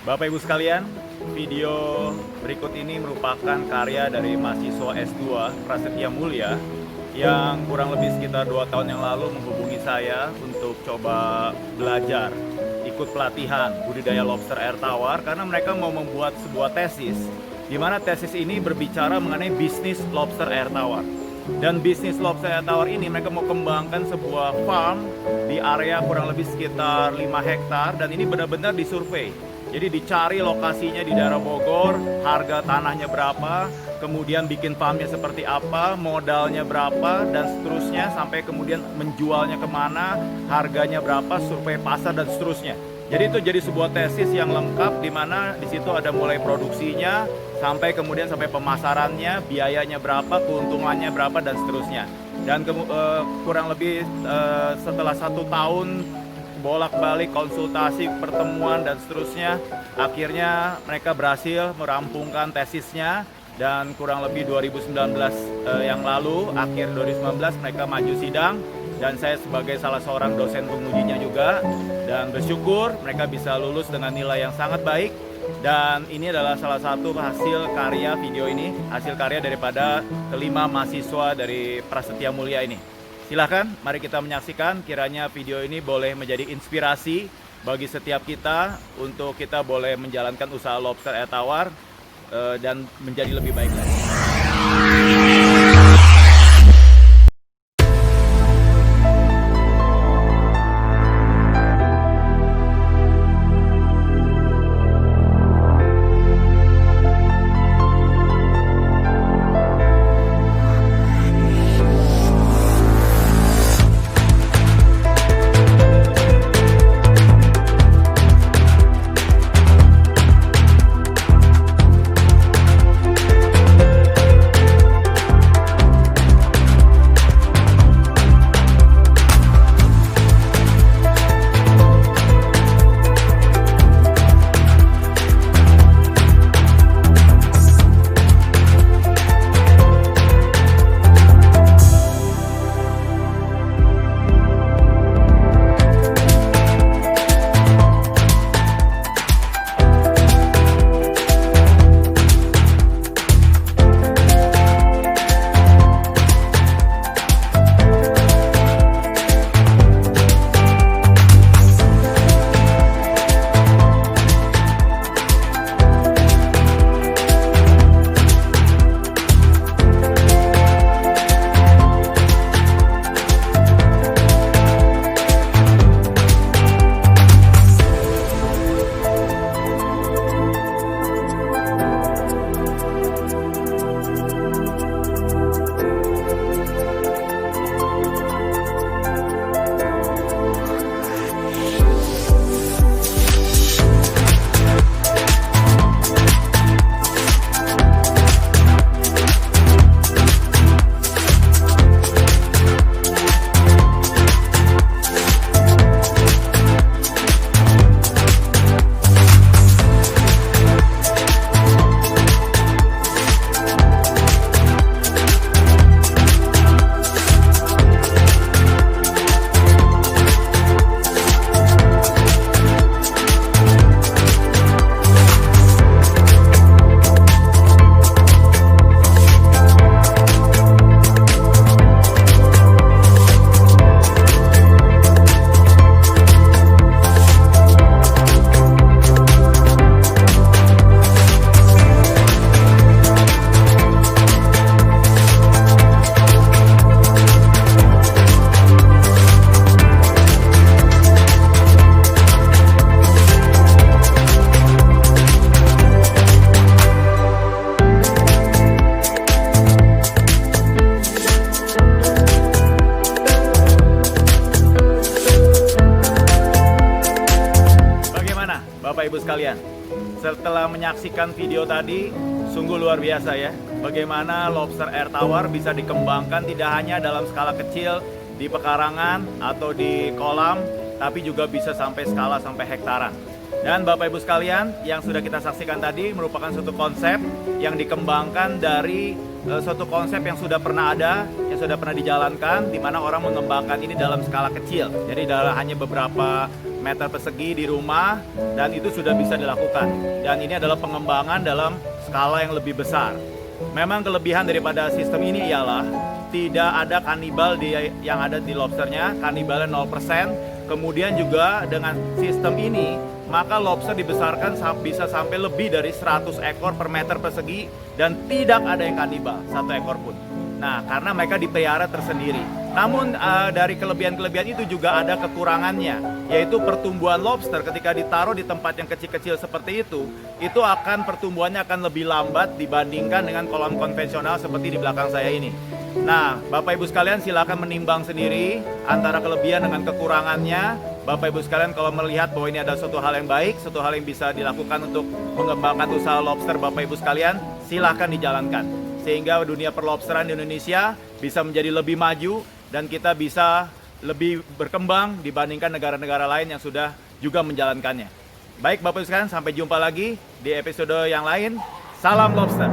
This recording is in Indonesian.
Bapak Ibu sekalian, video berikut ini merupakan karya dari mahasiswa S2 Prasetya Mulia yang kurang lebih sekitar 2 tahun yang lalu menghubungi saya untuk coba belajar, ikut pelatihan budidaya lobster air tawar karena mereka mau membuat sebuah tesis di mana tesis ini berbicara mengenai bisnis lobster air tawar. Dan bisnis lobster air tawar ini mereka mau kembangkan sebuah farm di area kurang lebih sekitar 5 hektar dan ini benar-benar disurvei. Jadi dicari lokasinya di daerah Bogor, harga tanahnya berapa, kemudian bikin farmnya seperti apa, modalnya berapa, dan seterusnya sampai kemudian menjualnya kemana, harganya berapa, survei pasar dan seterusnya. Jadi itu jadi sebuah tesis yang lengkap di mana di situ ada mulai produksinya sampai kemudian sampai pemasarannya, biayanya berapa, keuntungannya berapa dan seterusnya. Dan kurang lebih setelah 1 tahun bolak-balik konsultasi, pertemuan dan seterusnya, akhirnya mereka berhasil merampungkan tesisnya dan kurang lebih 2019 yang lalu, akhir 2019 mereka maju sidang dan saya sebagai salah seorang dosen pengujinya juga, dan bersyukur mereka bisa lulus dengan nilai yang sangat baik. Dan ini adalah salah satu hasil karya video ini, hasil karya daripada kelima mahasiswa dari Prasetya Mulia ini. Silahkan, mari kita menyaksikan, kiranya video ini boleh menjadi inspirasi bagi setiap kita untuk kita boleh menjalankan usaha lobster air tawar dan menjadi lebih baik lagi. Bapak Ibu sekalian, setelah menyaksikan video tadi, sungguh luar biasa ya. Bagaimana lobster air tawar bisa dikembangkan tidak hanya dalam skala kecil di pekarangan atau di kolam, tapi juga bisa sampai skala sampai hektaran. Dan Bapak Ibu sekalian, yang sudah kita saksikan tadi merupakan suatu konsep yang dikembangkan dari suatu konsep yang sudah pernah ada, yang sudah pernah dijalankan, di mana orang mengembangkan ini dalam skala kecil. Jadi hanya beberapa meter persegi di rumah, dan itu sudah bisa dilakukan. Dan ini adalah pengembangan dalam skala yang lebih besar. Memang kelebihan daripada sistem ini ialah tidak ada kanibal yang ada di lobsternya, kanibalnya 0%. Kemudian juga dengan sistem ini, maka lobster dibesarkan bisa sampai lebih dari 100 ekor per meter persegi dan tidak ada yang kanibal, 1 ekor pun. Nah, karena mereka dipelihara tersendiri. Namun dari kelebihan-kelebihan itu juga ada kekurangannya, yaitu pertumbuhan lobster ketika ditaruh di tempat yang kecil-kecil seperti itu akan pertumbuhannya akan lebih lambat dibandingkan dengan kolam konvensional seperti di belakang saya ini. Nah, Bapak Ibu sekalian silakan menimbang sendiri antara kelebihan dengan kekurangannya. Bapak Ibu sekalian kalau melihat bahwa ini adalah suatu hal yang baik, suatu hal yang bisa dilakukan untuk mengembangkan usaha lobster Bapak Ibu sekalian, silakan dijalankan. Sehingga dunia perlobsteran di Indonesia bisa menjadi lebih maju dan kita bisa lebih berkembang dibandingkan negara-negara lain yang sudah juga menjalankannya. Baik Bapak Ibu sekalian, sampai jumpa lagi di episode yang lain. Salam lobster.